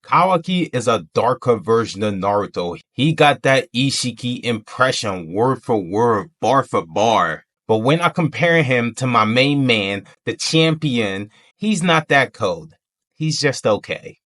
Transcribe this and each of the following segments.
Kawaki is a darker version of Naruto. He got that Ishiki impression word for word, bar for bar. But when I compare him to my main man, the champion, he's not that cold. He's just okay.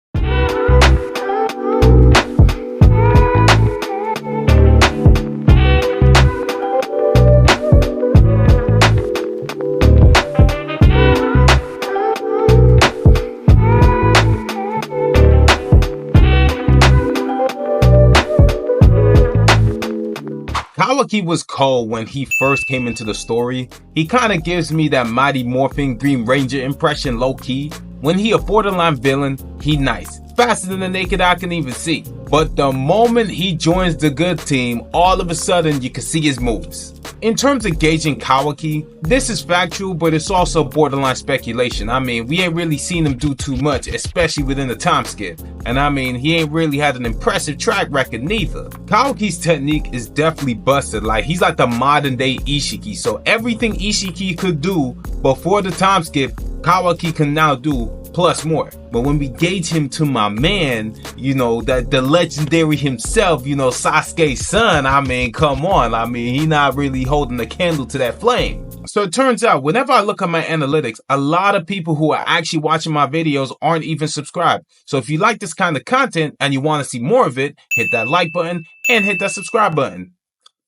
Kawaki was cold when he first came into the story. He kinda gives me that Mighty Morphin Green Ranger impression low-key. When he a borderline villain, he nice. Faster than the naked eye can even see. But the moment he joins the good team, all of a sudden you can see his moves. In terms of gauging Kawaki, this is factual, but it's also borderline speculation. I mean, we ain't really seen him do too much, especially within the time skip. And I mean, he ain't really had an impressive track record neither. Kawaki's technique is definitely busted. Like, he's like the modern day Ishiki. So everything Ishiki could do before the time skip, Kawaki can now do plus more. But when we gauge him to my man, you know, that the legendary himself, you know, Sasuke's son, I mean, come on. I mean, he not really holding a candle to that flame. So it turns out, whenever I look at my analytics, a lot of people who are actually watching my videos aren't even subscribed. So if you like this kind of content and you want to see more of it, hit that like button and hit that subscribe button.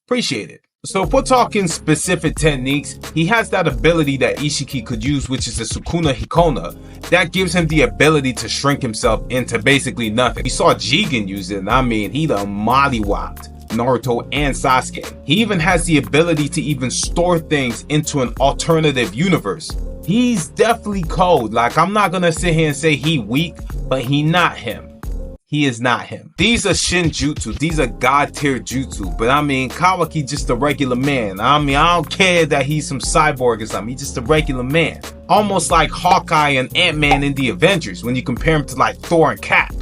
Appreciate it. So if we're talking specific techniques, he has that ability that Ishiki could use, which is the Sukuna Hikona. That gives him the ability to shrink himself into basically nothing. We saw Jigen use it, and I mean, he done mollywopped Naruto and Sasuke. He even has the ability to even store things into an alternative universe. He's definitely cold. Like, I'm not gonna sit here and say he weak, but he not him. He is not him. These are Shinjutsu. These are god tier jutsu. But I mean, Kawaki just a regular man. I mean, I don't care that he's some cyborg or something. He's just a regular man. Almost like Hawkeye and Ant-Man in the Avengers when you compare him to like Thor and Cap.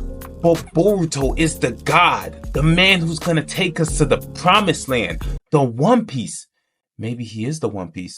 But Boruto is the god. The man who's gonna take us to the promised land. The One Piece. Maybe he is the One Piece.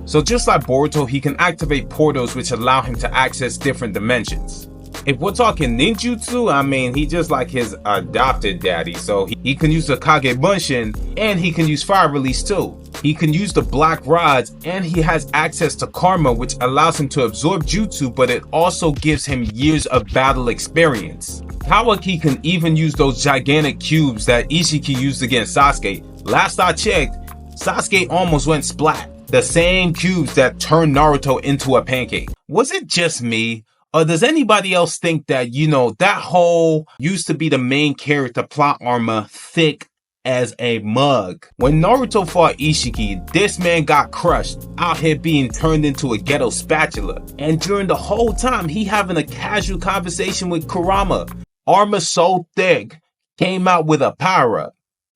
So just like Boruto, he can activate portals which allow him to access different dimensions. If we're talking ninjutsu, I mean, he just like his adopted daddy. So he can use the Kage Bunshin and he can use fire release too. He can use the black rods and he has access to karma, which allows him to absorb jutsu, but it also gives him years of battle experience. Kawaki can even use those gigantic cubes that Ishiki used against Sasuke. Last I checked, Sasuke almost went splat. The same cubes that turned Naruto into a pancake. Was it just me? Or does anybody else think that, you know, that whole used to be the main character plot armor thick as a mug? When Naruto fought Ishiki, this man got crushed, out here being turned into a ghetto spatula. And during the whole time, he having a casual conversation with Kurama. Armor so thick, came out with a power-up.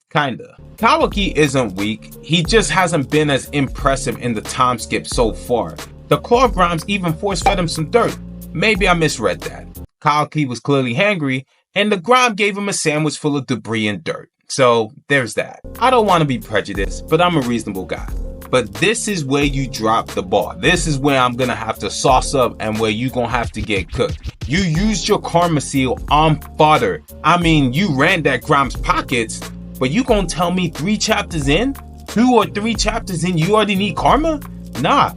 Kinda. Kawaki isn't weak, he just hasn't been as impressive in the time skip so far. The claw grimes even force-fed him some dirt. Maybe I misread that. Kawaki was clearly hangry, and the grime gave him a sandwich full of debris and dirt. So there's that. I don't want to be prejudiced, but I'm a reasonable guy. But this is where you drop the ball. This is where I'm gonna have to sauce up and where you gonna have to get cooked. You used your karma seal on fodder. I mean, you ran that grime's pockets, but you gonna tell me 3 chapters in? 2 or 3 chapters in, you already need karma? Nah.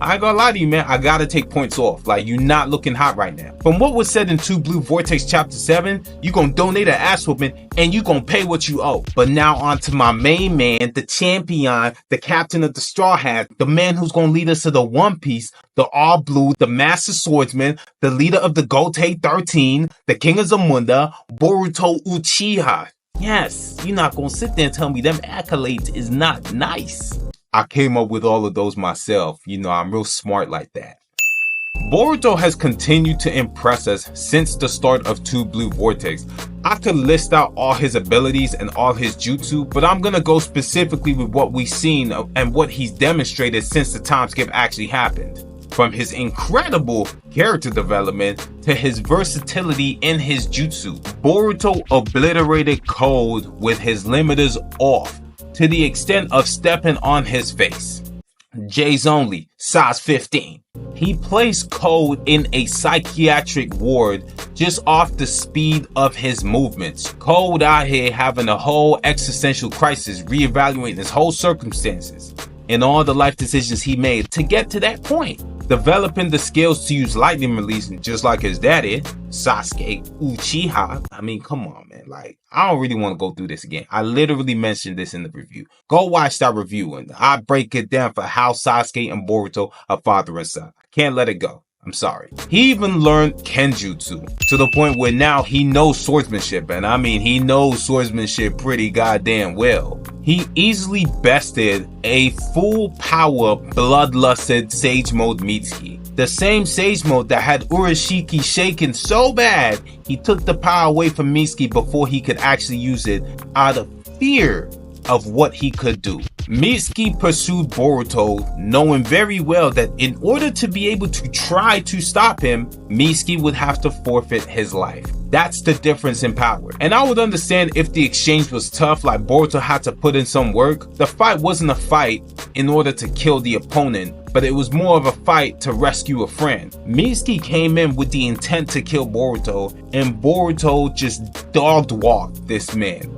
I ain't gonna lie to you, man. I gotta take points off. Like, you not looking hot right now. From what was said in 2 Blue Vortex chapter 7, you gonna donate an ass whooping and you gonna pay what you owe. But now on to my main man, the champion, the captain of the Straw Hat, the man who's gonna lead us to the One Piece, the All Blue, the Master Swordsman, the leader of the Gotei 13, the King of Zamunda, Boruto Uchiha. Yes, you're not gonna sit there and tell me them accolades is not nice. I came up with all of those myself. You know, I'm real smart like that. Boruto has continued to impress us since the start of 2 Blue Vortex. I could list out all his abilities and all his jutsu, but I'm gonna go specifically with what we've seen and what he's demonstrated since the time skip actually happened. From his incredible character development to his versatility in his jutsu, Boruto obliterated Cold with his limiters off, to the extent of stepping on his face. J's only, size 15. He placed Code in a psychiatric ward just off the speed of his movements. Code out here having a whole existential crisis, reevaluating his whole circumstances and all the life decisions he made to get to that point. Developing the skills to use lightning release just like his daddy, Sasuke Uchiha. I mean, come on, man. Like, I don't really want to go through this again. I literally mentioned this in the review. Go watch that review and I break it down for how Sasuke and Boruto are father and son. I can't let it go. I'm sorry. He even learned Kenjutsu to the point where now he knows swordsmanship. And I mean, he knows swordsmanship pretty goddamn well. He easily bested a full power bloodlusted Sage Mode Mitsuki. The same Sage Mode that had Urashiki shaken so bad, he took the power away from Mitsuki before he could actually use it out of fear of what he could do. Mitsuki pursued Boruto, knowing very well that in order to be able to try to stop him, Mitsuki would have to forfeit his life. That's the difference in power. And I would understand if the exchange was tough, like Boruto had to put in some work. The fight wasn't a fight in order to kill the opponent, but it was more of a fight to rescue a friend. Mitsuki came in with the intent to kill Boruto, and Boruto just dog walked this man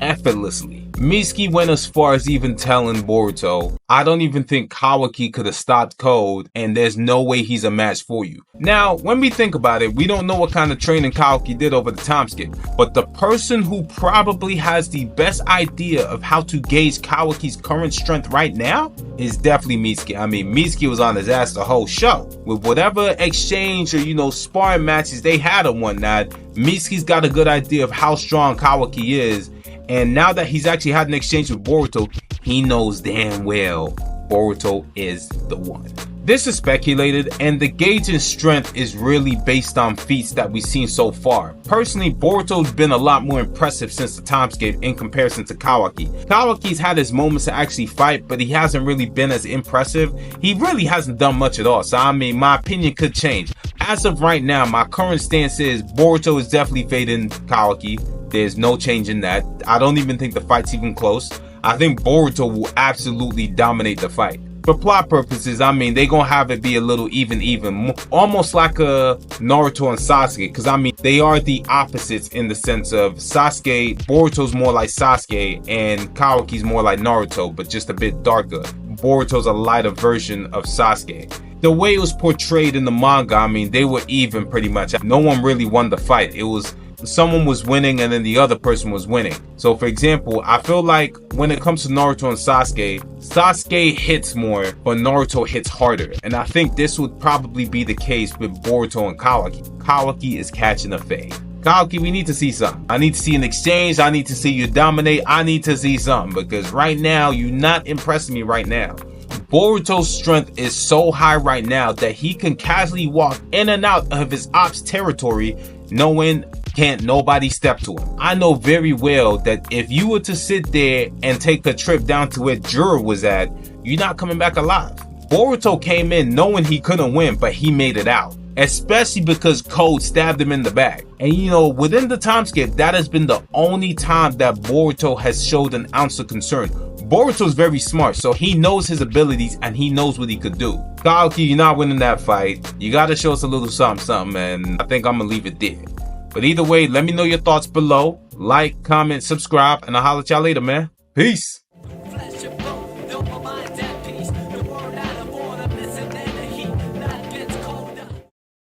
effortlessly. Mitsuki went as far as even telling Boruto, I don't even think Kawaki could have stopped Code, and there's no way he's a match for you. Now, when we think about it, we don't know what kind of training Kawaki did over the time skip, but the person who probably has the best idea of how to gauge Kawaki's current strength right now is definitely Mitsuki. I mean, Mitsuki was on his ass the whole show. With whatever exchange or, sparring matches they had and whatnot, Mitsuki's got a good idea of how strong Kawaki is. And now that he's actually had an exchange with Boruto, he knows damn well Boruto is the one. This is speculated, and the gauge in strength is really based on feats that we've seen so far. Personally, Boruto's been a lot more impressive since the time skip in comparison to Kawaki. Kawaki's had his moments to actually fight, but he hasn't really been as impressive. He really hasn't done much at all, so I mean, my opinion could change. As of right now, my current stance is Boruto is definitely fading Kawaki. There's no change in that. I don't even think the fight's even close. I think Boruto will absolutely dominate the fight. For plot purposes, I mean, they gonna have it be a little even, almost like a Naruto and Sasuke, because I mean, they are the opposites in the sense of Boruto's more like Sasuke, and Kawaki's more like Naruto, but just a bit darker. Boruto's a lighter version of Sasuke. The way it was portrayed in the manga, I mean, they were even pretty much. No one really won the fight. It was someone was winning and then the other person was winning. So for example, I feel like when it comes to Naruto and Sasuke, Sasuke hits more, but Naruto hits harder. And I think this would probably be the case with Boruto and Kawaki. Kawaki is catching a fade. Kawaki, we need to see something. I need to see an exchange. I need to see you dominate. I need to see something, because right now, you're not impressing me right now. Boruto's strength is so high right now that he can casually walk in and out of his ops territory, knowing can't nobody step to him. I know very well that if you were to sit there and take a trip down to where Juro was at, you're not coming back alive. Boruto came in knowing he couldn't win, but he made it out. Especially because Code stabbed him in the back. And within the time skip, that has been the only time that Boruto has showed an ounce of concern. Boruto's very smart, so he knows his abilities and he knows what he could do. Kawaki, you're not winning that fight. You gotta show us a little something, and I think I'm gonna leave it there. But either way, let me know your thoughts below. Like, comment, subscribe, and I'll holler at y'all later, man. Peace.